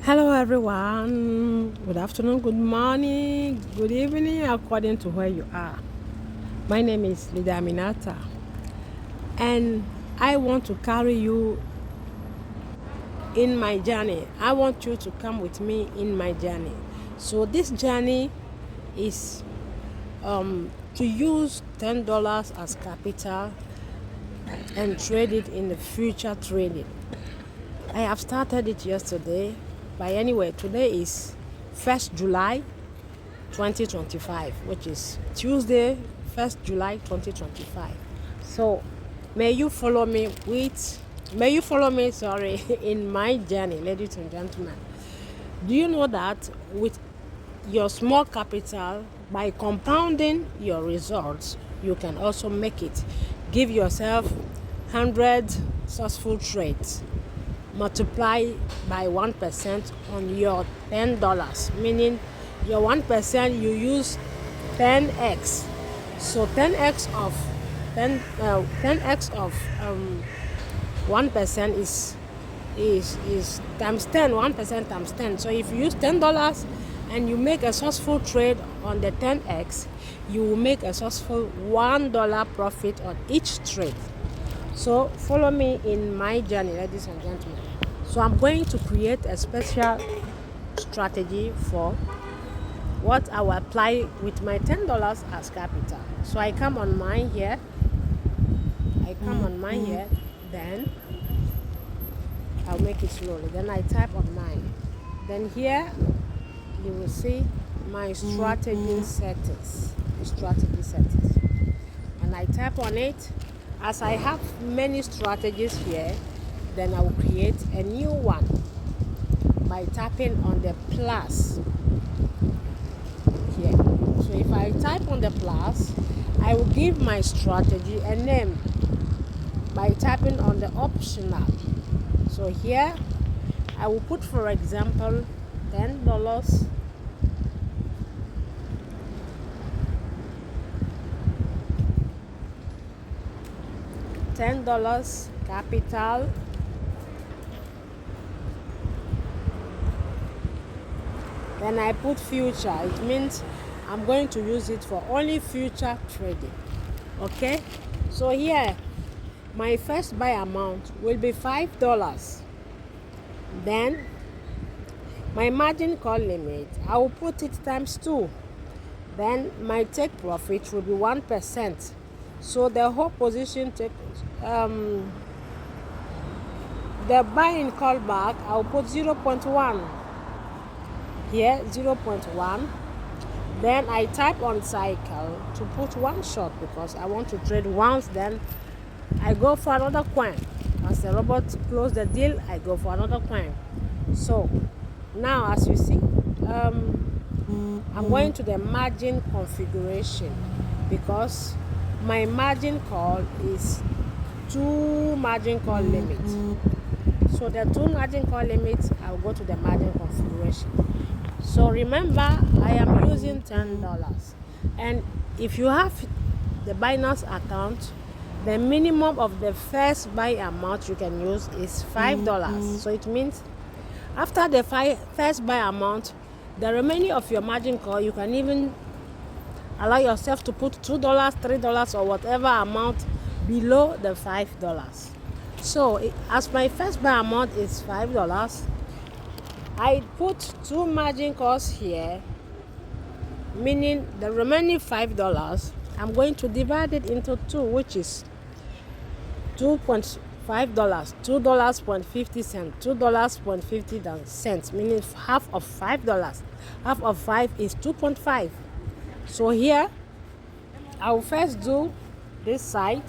Hello everyone. Good afternoon, good morning, good evening, according to where you are. My name is Lida Aminata, and I want to carry you in my journey. I want you to come with me in my journey. So this journey is to use $10 as capital and trade it in the future trading. I have started it yesterday, but anyway, today is 1st July 2025, which is Tuesday, 1st July 2025. So may you follow me in my journey, ladies and gentlemen. Do you know that with your small capital, by compounding your results, you can also make it? Give yourself 100 successful trades, multiply by 1% on your $10, meaning your 1% you use 10x. So 10x of 1% is times 10. 1% times 10. So if you use $10 and you make a successful trade on the 10x, you will make a successful $1 profit on each trade. So follow me in my journey, ladies and gentlemen. So I'm going to create a special strategy for what I will apply with my $10 as capital. So I come on mine here. Then I'll make it slowly. Then I type on mine. Then here you will see my strategy settings. And I tap on it. As I have many strategies here, then I will create a new one by tapping on the plus here. So if I type on the plus, I will give my strategy a name by tapping on the optional. So here I will put, for example, $10 capital, then I put future. It means I'm going to use it for only future trading. Okay, so here my first buy amount will be $5. Then my margin call limit, I will put it times 2. Then my take profit will be 1%. So the whole position take the buying callback, I'll put 0.1 here, 0.1. Then I type on cycle to put one shot because I want to trade once. Then I go for another coin. As the robot close the deal, I go for another coin. So now, as you see, I'm going to the margin configuration because my margin call is 2 margin call limits. So the 2 margin call limits, I'll go to the margin configuration. So remember, I am using $10. And if you have the Binance account, the minimum of the first buy amount you can use is $5. So it means after the first buy amount, the remaining of your margin call, you can even allow yourself to put $2, $3, or whatever amount below the $5. So as my first buy amount is $5, I put 2 margin calls here, meaning the remaining $5, I'm going to divide it into 2, which is $2.5, $2.50, $2.50, meaning half of $5. Half of 5 is 2.5. So here I'll first do this side,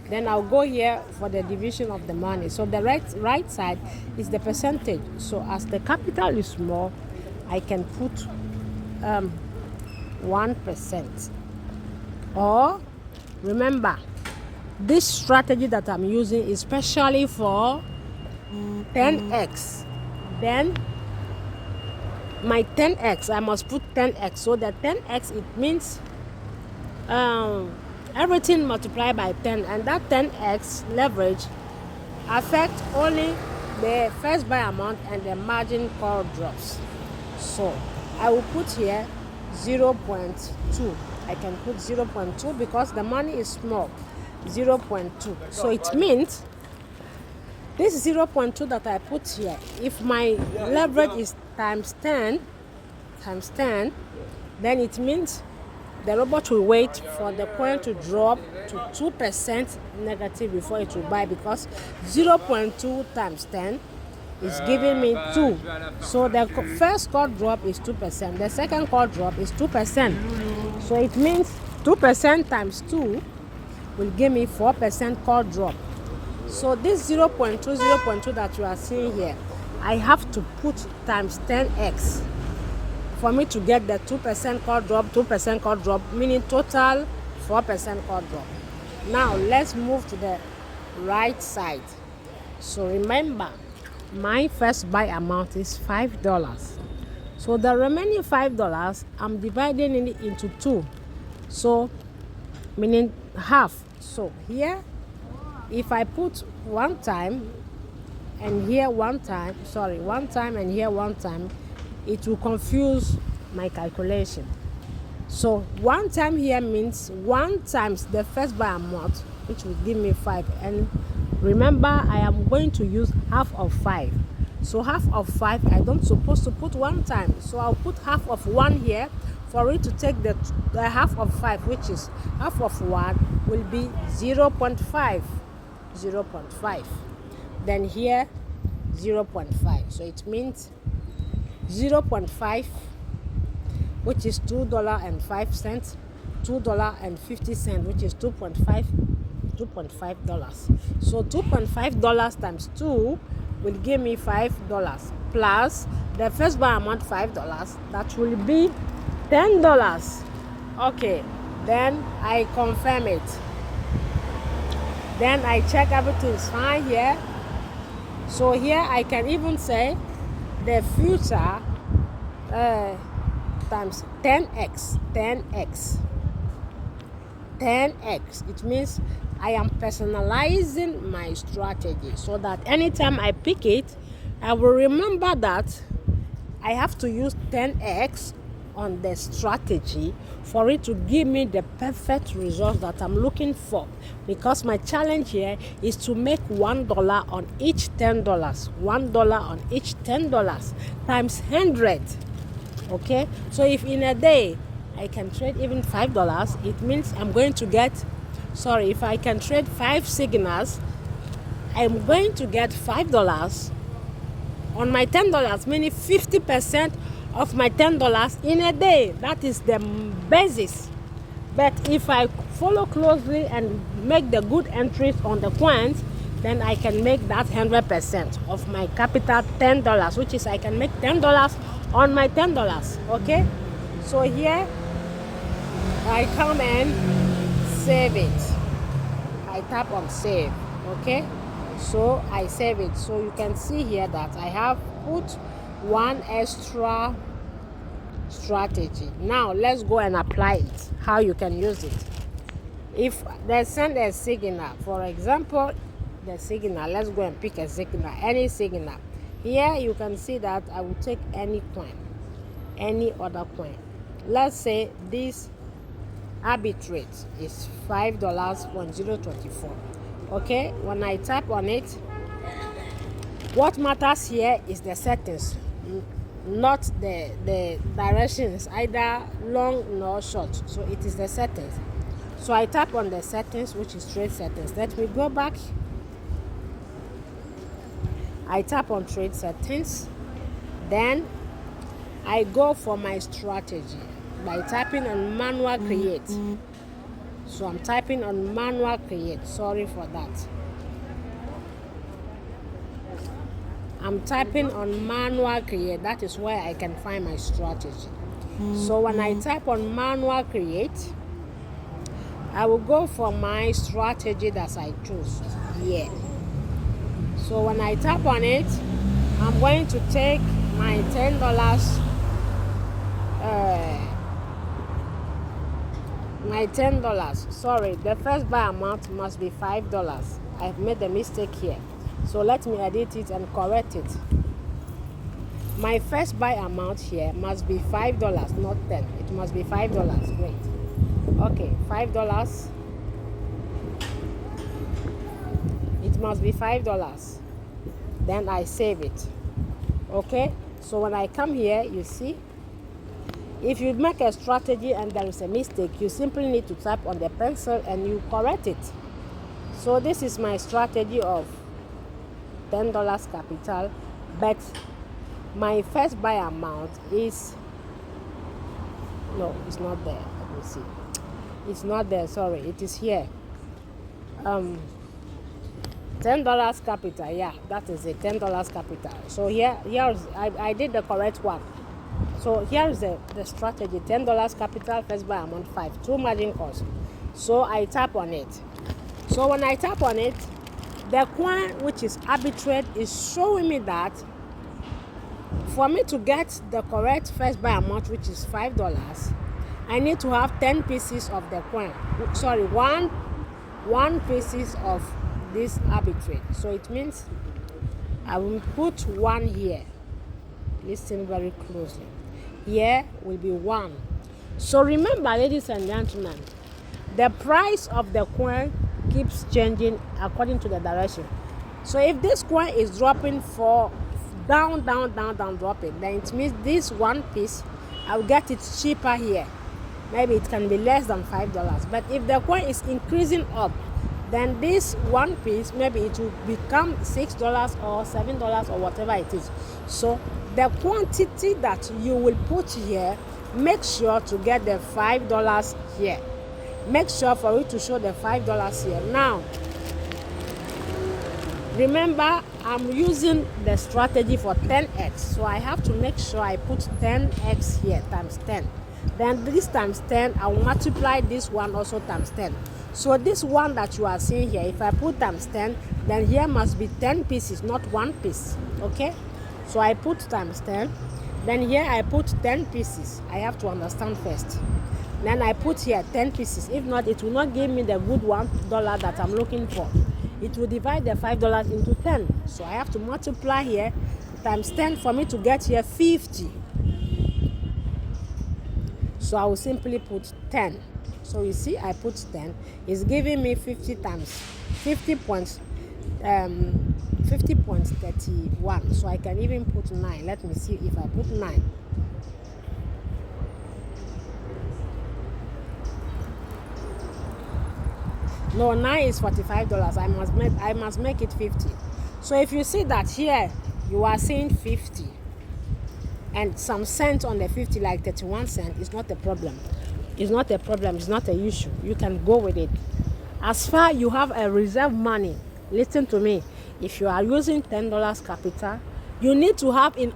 then I'll go here for the division of the money. So the right side is the percentage. So as the capital is small, I can put 1%. Or remember, this strategy that I'm using is specially for 10x. Then my 10x, I must put 10x. So the 10x, it means everything multiplied by 10, and that 10x leverage affect only the first buy amount and the margin call drops. So I will put here 0.2. I can put 0.2 because the money is small. 0.2. So it means this 0.2 that I put here, if my leverage is times 10, then it means the robot will wait for the coin to drop to 2% negative before it will buy, because 0.2 times 10 is giving me 2. So the first call drop is 2%. The second call drop is 2%. So it means 2% times 2 will give me 4% call drop. So this 0.2 that you are seeing here, I have to put times 10x for me to get the 2% call drop, 2% call drop, meaning total 4% call drop. Now let's move to the right side. So remember, my first buy amount is $5. So the remaining $5, I'm dividing it into 2. So meaning half. So here, if I put one time and here one time and here one time, it will confuse my calculation. So one time here means 1 times the first buy amount, which will give me 5. And remember, I am going to use half of 5. So half of 5, I don't supposed to put 1 time. So I'll put half of 1 here for it to take the half of 5, which is half of 1 will be 0.5. 0.5. Then here 0.5. So it means 0.5, which is $2.05, $2.50, which is $2.5. So $2.5 times 2 will give me $5 plus the first buy amount $5. That will be $10. Okay, then I confirm it. Then I check everything is fine here. So here I can even say the future times 10x. It means I am personalizing my strategy so that anytime I pick it, I will remember that I have to use 10x on the strategy for it to give me the perfect result that I'm looking for. Because my challenge here is to make $1 on each $10. $1 on each $10 times 100. Okay, so if in a day I can trade even $5, it means I'm going to get, if I can trade 5 signals, I'm going to get $5 on my $10, meaning 50% of my $10 in a day. That is the basis. But if I follow closely and make the good entries on the coins, then I can make that 100% of my capital $10, which is I can make $10 on my $10. Okay, so here I come and save it. I tap on save. Okay, so I save it. So you can see here that I have put one extra strategy. Now let's go and apply it, how you can use it. If they send a signal, for example, the signal, let's go and pick a signal, any signal. Here you can see that I will take any coin, any other coin. Let's say this arbitrate is $5.024. Okay, when I tap on it, what matters here is the settings, not the directions, either long nor short. So it is the settings. So I tap on the settings, which is trade settings. Let me go back. I tap on trade settings. Then I go for my strategy by tapping on manual create. So I'm typing on manual create. Sorry for that. I'm typing on manual create. That is where I can find my strategy. So when I type on manual create, I will go for my strategy that I choose here. So when I tap on it, I'm going to take my $10. My $10. Sorry, the first buy amount must be $5. I've made a mistake here. So let me edit it and correct it. My first buy amount here must be $5, not 10. It must be $5. Great. Okay, $5. It must be $5. Then I save it. Okay, so when I come here, you see, if you make a strategy and there is a mistake, you simply need to type on the pencil and you correct it. So this is my strategy of $10 capital, but my first buy amount is, no, it's not there. Let me see. It's not there, sorry, it is here. $10 capital, yeah, that is it, $10 capital. So I did the correct one. So here is the strategy: $10 capital, first buy amount 5, 2 margin calls. So I tap on it. So when I tap on it, the coin, which is arbitrate, is showing me that for me to get the correct first buy amount, which is $5, I need to have 10 pieces of the coin. Sorry, one pieces of this arbitrate. So it means I will put 1 here. Listen very closely. Here will be 1. So remember, ladies and gentlemen, the price of the coin keeps changing according to the direction. So if this coin is dropping for down, dropping, then it means this one piece, I'll get it cheaper here. Maybe it can be less than $5. But if the coin is increasing up, then this one piece, maybe it will become $6 or $7 or whatever it is. So the quantity that you will put here, make sure to get the $5 here. Make sure for it to show the $5 here. Now, remember, I'm using the strategy for 10x. So I have to make sure I put 10x here times 10. Then this times 10, I will multiply this one also times 10. So this one that you are seeing here, if I put times 10, then here must be 10 pieces, not 1 piece. Okay? So I put times 10. Then here I put 10 pieces. I have to understand first. Then I put here 10 pieces. If not, it will not give me the good $1 that I'm looking for. It will divide the $5 into 10. So I have to multiply here times 10 for me to get here 50. So I will simply put 10. So you see, I put 10. It's giving me 50 times 50 points, 50.31. So I can even put 9. Let me see if I put 9. No, 9 is $45. I must make it 50. So if you see that here, you are seeing 50. And some cents on the 50, like 31 cents, is not a problem. It's not a problem. It's not an issue. You can go with it. As far you have a reserve money, listen to me. If you are using $10 capital, you need to have in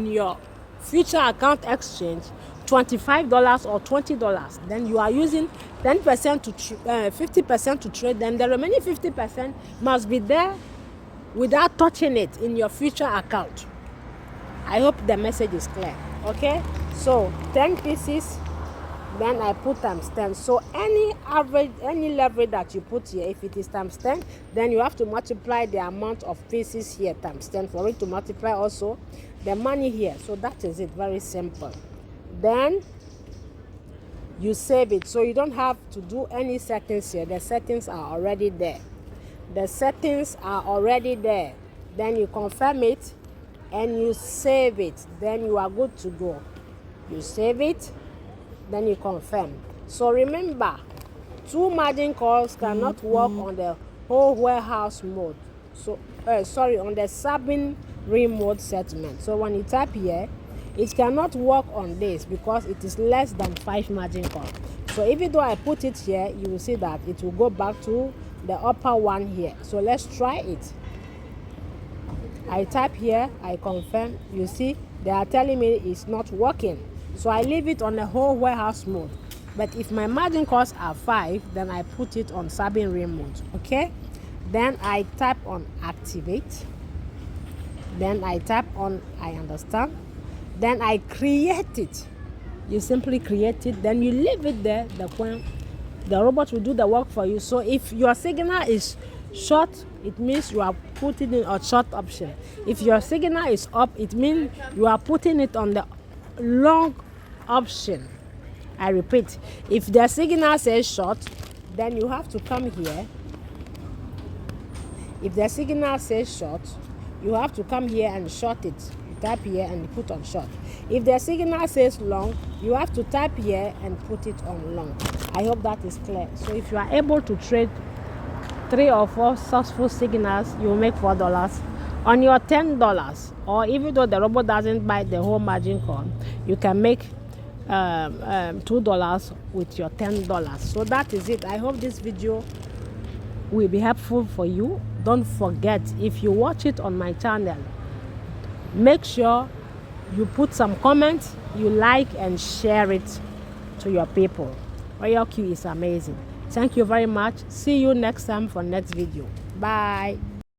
your future account exchange $25 or $20. Then you are using 10% to 50% to trade. Then the remaining 50% must be there without touching it in your future account. I hope the message is clear. Okay, so 10 pieces, then I put times 10. So any leverage that you put here, if it is times 10, then you have to multiply the amount of pieces here times 10 for it to multiply also the money here. So that is it, very simple. Then you save it, so you don't have to do any settings here. The settings are already there. Then you confirm it and you save it. Then you are good to go. You save it, then you confirm. So remember, 2 margin calls cannot work on the whole warehouse mode. So on the subbing remote settlement. So when you tap here, it cannot work on this because it is less than 5 margin calls. So even though I put it here, you will see that it will go back to the upper one here. So let's try it. I type here, I confirm. You see, they are telling me it's not working. So I leave it on the whole warehouse mode. But if my margin calls are 5, then I put it on subbing remote. Okay? Then I tap on activate. Then I tap on I understand. Then I create it. You simply create it. Then you leave it there. The robot will do the work for you. So if your signal is Short, it means you are putting in a short option. If your signal is up, it means you are putting it on the long option. I repeat, if the signal says short, then you have to come here. If the signal says short, you have to come here and short it. You tap here and put on short. If the signal says long, you have to tap here and put it on long. I hope that is clear. So if you are able to trade 3 or 4 successful signals, you will make $4 on your $10. Or even though the robot doesn't buy the whole margin call, you can make $2 with your $10. So that is it. I hope this video will be helpful for you. Don't forget, if you watch it on my channel, make sure you put some comments, you like and share it to your people. Royalq is amazing. Thank you very much. See you next time for next video. Bye.